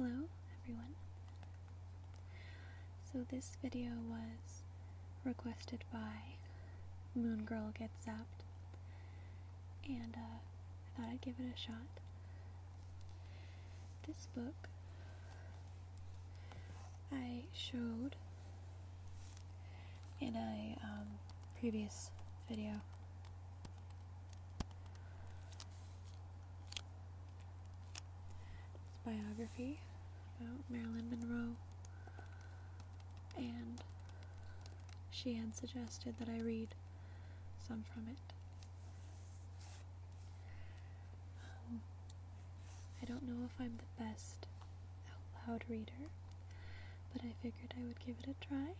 Hello everyone. So this video was requested by moongirlgetszapped, and I thought I'd give it a shot. This book I showed in a previous video. It's a biography about Marilyn Monroe, and she had suggested that I read some from it. I don't know if I'm the best out loud reader, but I figured I would give it a try,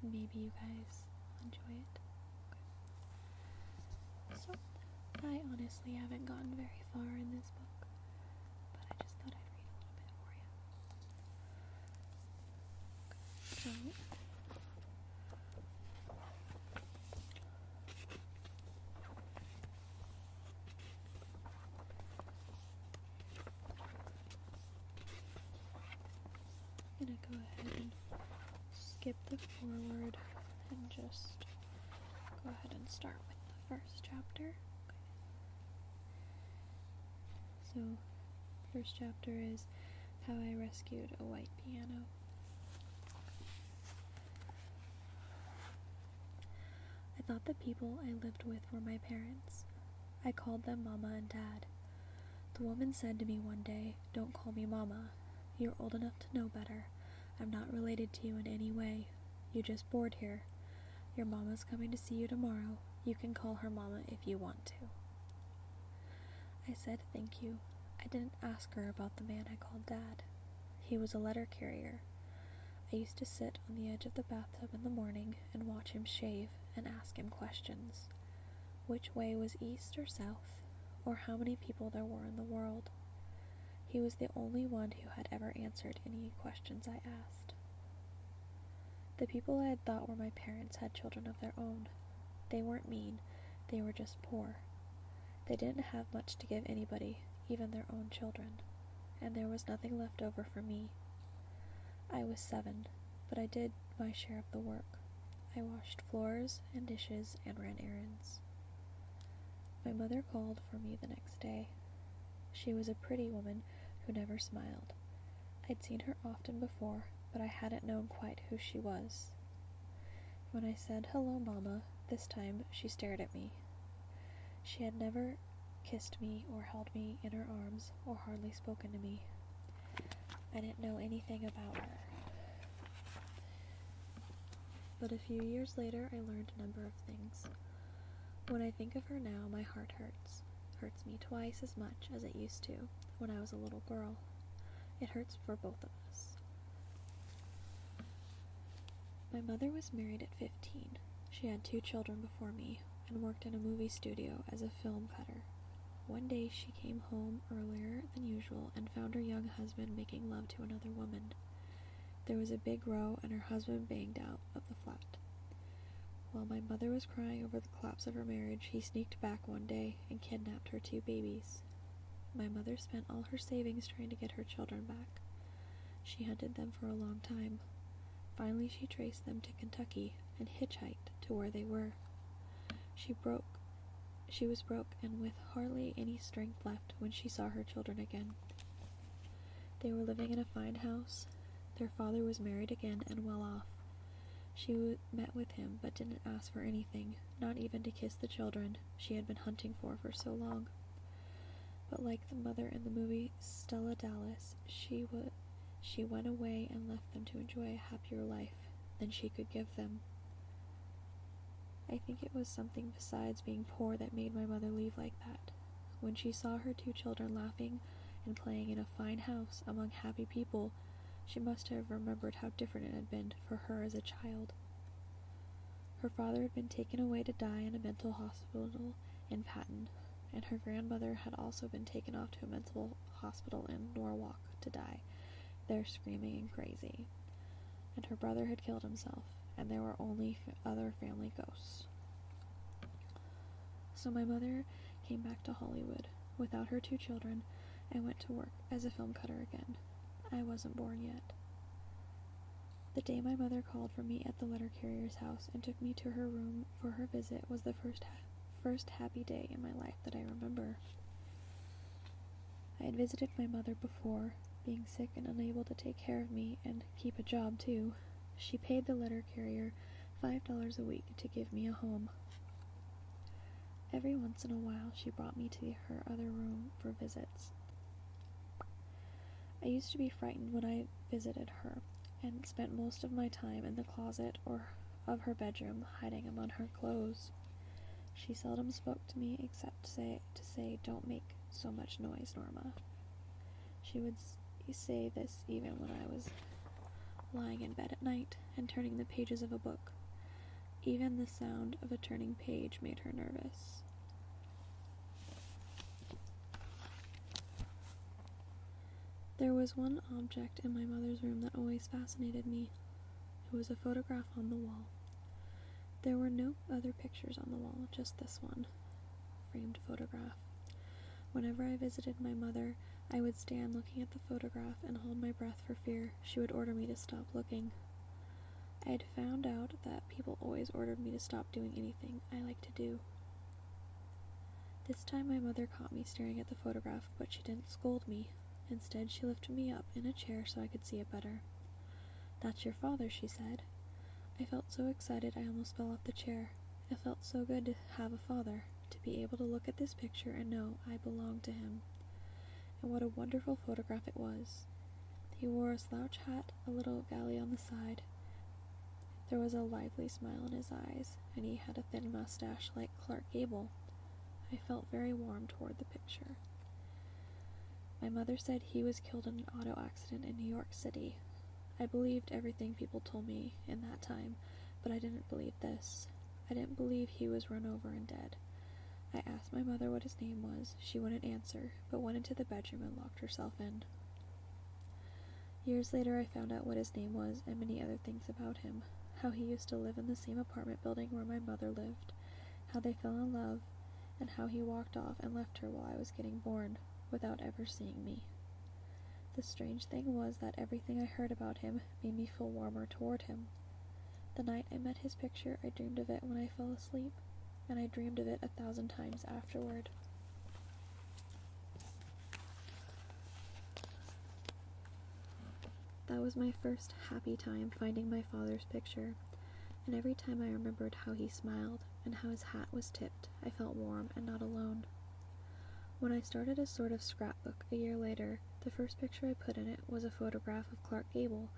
and maybe you guys enjoy it. Okay. So, I honestly haven't gotten very far in this book, but I just thought I'd read a little bit for you. So, I'm gonna go ahead and skip the foreword and just go ahead and start with the first chapter. Okay. So, first chapter is How I Rescued a White Piano. I thought the people I lived with were my parents. I called them Mama and Dad. The woman said to me one day, "Don't call me Mama. You're old enough to know better. I'm not related to you in any way. You just board here. Your mama's coming to see you tomorrow. You can call her Mama if you want to." I said thank you. I didn't ask her about the man I called Dad. He was a letter carrier. I used to sit on the edge of the bathtub in the morning and watch him shave and ask him questions. Which way was east or south, or how many people there were in the world. He was the only one who had ever answered any questions I asked. The people I had thought were my parents had children of their own. They weren't mean, they were just poor. They didn't have much to give anybody, even their own children, and there was nothing left over for me. I was 7, but I did my share of the work. I washed floors and dishes and ran errands. My mother called for me the next day. She was a pretty woman who never smiled. I'd seen her often before, but I hadn't known quite who she was. When I said, "Hello, Mama," this time she stared at me. She had never kissed me or held me in her arms or hardly spoken to me. I didn't know anything about her. But a few years later, I learned a number of things. When I think of her now, my heart hurts. Hurts me twice as much as it used to when I was a little girl. It hurts for both of us. My mother was married at 15. She had 2 children before me and worked in a movie studio as a film cutter. One day she came home earlier than usual and found her young husband making love to another woman. There was a big row and her husband banged out of the flat. While my mother was crying over the collapse of her marriage, he sneaked back one day and kidnapped her 2 babies. My mother spent all her savings trying to get her children back. She hunted them for a long time. Finally, she traced them to Kentucky and hitchhiked to where they were. She was broke and with hardly any strength left when she saw her children again. They were living in a fine house. Their father was married again and well off. She met with him but didn't ask for anything, not even to kiss the children she had been hunting for so long. But like the mother in the movie Stella Dallas, she went away and left them to enjoy a happier life than she could give them. I think it was something besides being poor that made my mother leave like that. When she saw her 2 children laughing and playing in a fine house among happy people, she must have remembered how different it had been for her as a child. Her father had been taken away to die in a mental hospital in Patton, and her grandmother had also been taken off to a mental hospital in Norwalk to die, there screaming and crazy. And her brother had killed himself, and there were only other family ghosts. So my mother came back to Hollywood without her 2 children and went to work as a film cutter again. I wasn't born yet. The day my mother called for me at the letter carrier's house and took me to her room for her visit was the first happy day in my life that I remember. I had visited my mother before, being sick and unable to take care of me and keep a job too. She paid the letter carrier $5 a week to give me a home. Every once in a while she brought me to her other room for visits. I used to be frightened when I visited her, and spent most of my time in the closet or of her bedroom, hiding among her clothes. She seldom spoke to me except to say, "Don't make so much noise, Norma." She would say this even when I was lying in bed at night and turning the pages of a book. Even the sound of a turning page made her nervous. There was one object in my mother's room that always fascinated me. It was a photograph on the wall. There were no other pictures on the wall, just this one framed photograph. Whenever I visited my mother, I would stand looking at the photograph and hold my breath for fear she would order me to stop looking. I had found out that people always ordered me to stop doing anything I liked to do. This time my mother caught me staring at the photograph, but she didn't scold me. Instead, she lifted me up in a chair so I could see it better. "That's your father," she said. I felt so excited I almost fell off the chair. It felt so good to have a father, to be able to look at this picture and know I belonged to him. And what a wonderful photograph it was. He wore a slouch hat, a little galley on the side. There was a lively smile in his eyes, and he had a thin mustache like Clark Gable. I felt very warm toward the picture. My mother said he was killed in an auto accident in New York City. I believed everything people told me in that time, but I didn't believe this. I didn't believe he was run over and dead. I asked my mother what his name was. She wouldn't answer, but went into the bedroom and locked herself in. Years later I found out what his name was and many other things about him. How he used to live in the same apartment building where my mother lived. How they fell in love, and how he walked off and left her while I was getting born, without ever seeing me. The strange thing was that everything I heard about him made me feel warmer toward him. The night I met his picture, I dreamed of it when I fell asleep, and I dreamed of it 1,000 times afterward. That was my first happy time finding my father's picture, and every time I remembered how he smiled and how his hat was tipped, I felt warm and not alone. When I started a sort of scrapbook a year later, the first picture I put in it was a photograph of Clark Gable,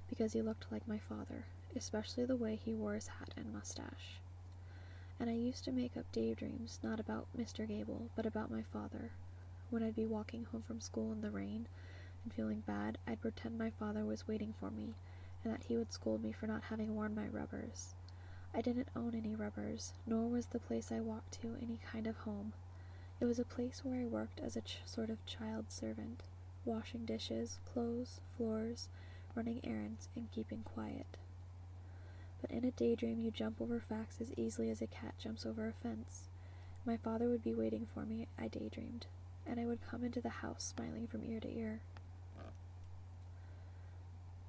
because he looked like my father, especially the way he wore his hat and mustache. And I used to make up daydreams, not about Mr. Gable, but about my father. When I'd be walking home from school in the rain and feeling bad, I'd pretend my father was waiting for me, and that he would scold me for not having worn my rubbers. I didn't own any rubbers, nor was the place I walked to any kind of home. It was a place where I worked as a sort of child servant, washing dishes, clothes, floors, running errands, and keeping quiet. But in a daydream you jump over facts as easily as a cat jumps over a fence. My father would be waiting for me, I daydreamed, and I would come into the house smiling from ear to ear.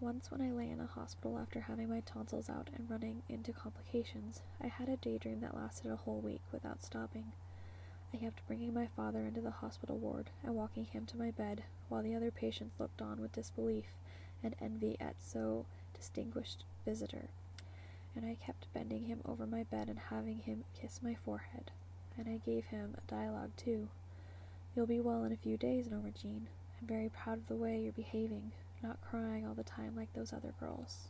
Once when I lay in a hospital after having my tonsils out and running into complications, I had a daydream that lasted a whole week without stopping. I kept bringing my father into the hospital ward and walking him to my bed, while the other patients looked on with disbelief and envy at so distinguished visitor. And I kept bending him over my bed and having him kiss my forehead. And I gave him a dialogue too. "You'll be well in a few days, Norma Jean. I'm very proud of the way you're behaving, not crying all the time like those other girls."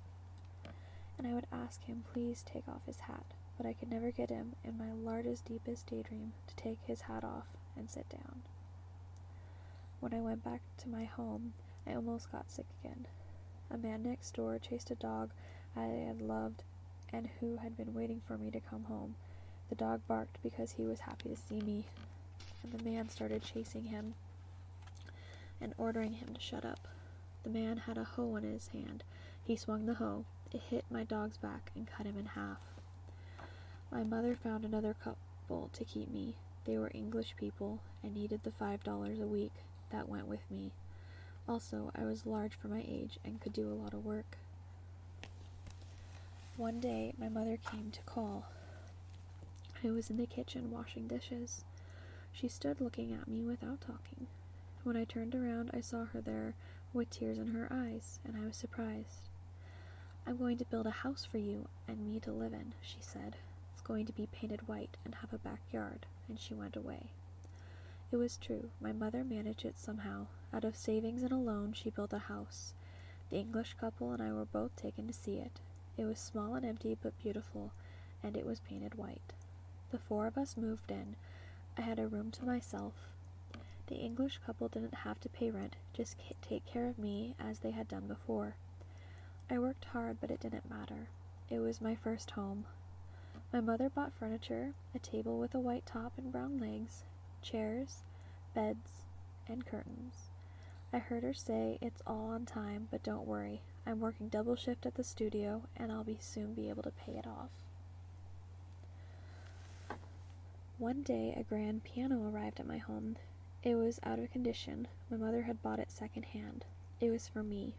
And I would ask him please take off his hat, but I could never get him, in my largest, deepest daydream, to take his hat off and sit down. When I went back to my home, I almost got sick again. A man next door chased a dog I had loved and who had been waiting for me to come home. The dog barked because he was happy to see me, and the man started chasing him and ordering him to shut up. The man had a hoe in his hand. He swung the hoe. It hit my dog's back and cut him in half. My mother found another couple to keep me. They were English people and needed the $5 a week that went with me. Also, I was large for my age and could do a lot of work. One day, my mother came to call. I was in the kitchen washing dishes. She stood looking at me without talking. When I turned around, I saw her there with tears in her eyes, and I was surprised. "I'm going to build a house for you and me to live in," she said. "It's going to be painted white and have a backyard," and she went away. It was true. My mother managed it somehow. Out of savings and a loan, she built a house. The English couple and I were both taken to see it. It was small and empty, but beautiful, and it was painted white. The 4 of us moved in. I had a room to myself. The English couple didn't have to pay rent, just take care of me as they had done before. I worked hard, but it didn't matter. It was my first home. My mother bought furniture, a table with a white top and brown legs, chairs, beds, and curtains. I heard her say, "It's all on time, but don't worry. I'm working double shift at the studio, and I'll soon be able to pay it off." One day, a grand piano arrived at my home. It was out of condition. My mother had bought it second-hand. It was for me.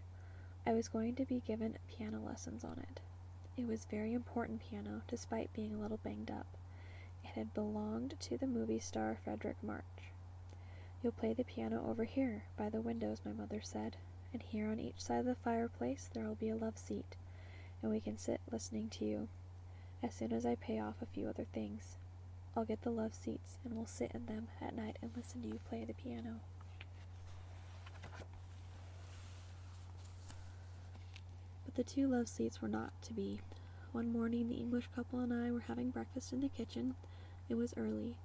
I was going to be given piano lessons on it. It was a very important piano, despite being a little banged up. It had belonged to the movie star Frederick March. "You'll play the piano over here, by the windows," my mother said, "and here on each side of the fireplace there will be a love seat, and we can sit listening to you. As soon as I pay off a few other things, I'll get the love seats, and we'll sit in them at night and listen to you play the piano." But the 2 love seats were not to be. One morning, the English couple and I were having breakfast in the kitchen. It was early.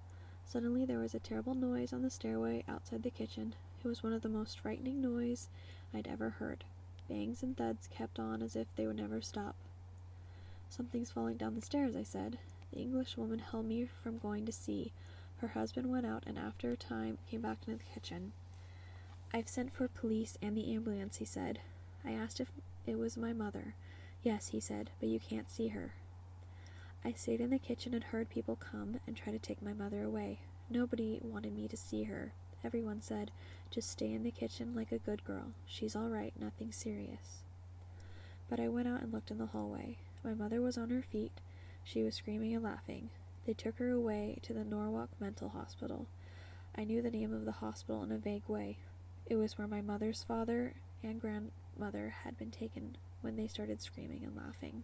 Suddenly, there was a terrible noise on the stairway outside the kitchen. It was one of the most frightening noises I'd ever heard. Bangs and thuds kept on as if they would never stop. "Something's falling down the stairs," I said. The English woman held me from going to see. Her husband went out and after a time came back into the kitchen. "I've sent for police and the ambulance," he said. I asked if it was my mother. "Yes," he said, "but you can't see her." I stayed in the kitchen and heard people come and try to take my mother away. Nobody wanted me to see her. Everyone said, "Just stay in the kitchen like a good girl. She's all right, nothing serious." But I went out and looked in the hallway. My mother was on her feet. She was screaming and laughing. They took her away to the Norwalk Mental Hospital. I knew the name of the hospital in a vague way. It was where my mother's father and grandmother had been taken when they started screaming and laughing.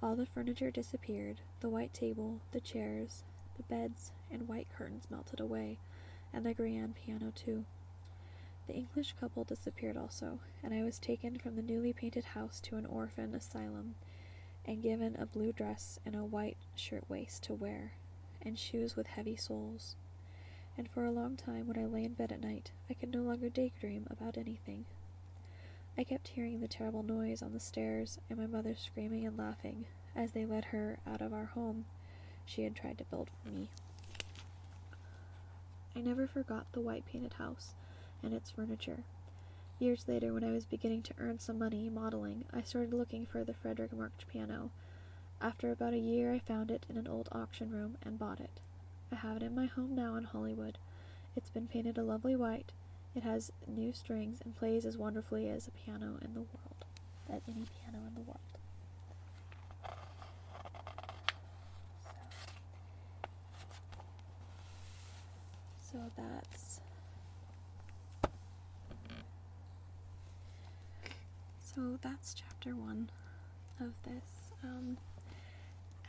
All the furniture disappeared. The white table, the chairs, the beds, and white curtains melted away, and the grand piano too. The English couple disappeared also, and I was taken from the newly painted house to an orphan asylum and given a blue dress and a white shirtwaist to wear, and shoes with heavy soles. And for a long time, when I lay in bed at night, I could no longer daydream about anything. I kept hearing the terrible noise on the stairs and my mother screaming and laughing as they led her out of our home she had tried to build for me. I never forgot the white painted house and its furniture. Years later, when I was beginning to earn some money modeling, I started looking for the Frederick March piano. After about a year, I found it in an old auction room and bought it. I have it in my home now in Hollywood. It's been painted a lovely white. It has new strings and plays as wonderfully as a piano in the world, as any piano in the world. So that's chapter 1 of this.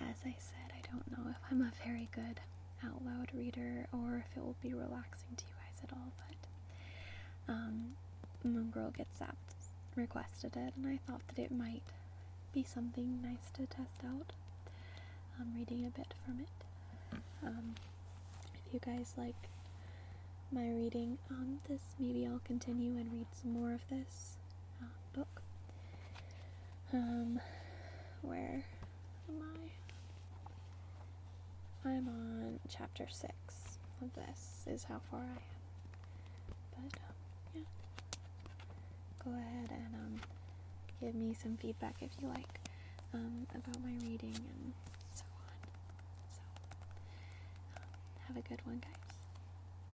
As I said, I don't know if I'm a very good out loud reader or if it will be relaxing to you guys at all, but moongirlgetszapped requested it, and I thought that it might be something nice to test out. I'm reading a bit from it. If you guys like my reading on this, maybe I'll continue and read some more of this book. Where am I? I'm on chapter 6 of this, is how far I am. But, yeah. Go ahead and give me some feedback if you like about my reading and so on. So, have a good one, guys.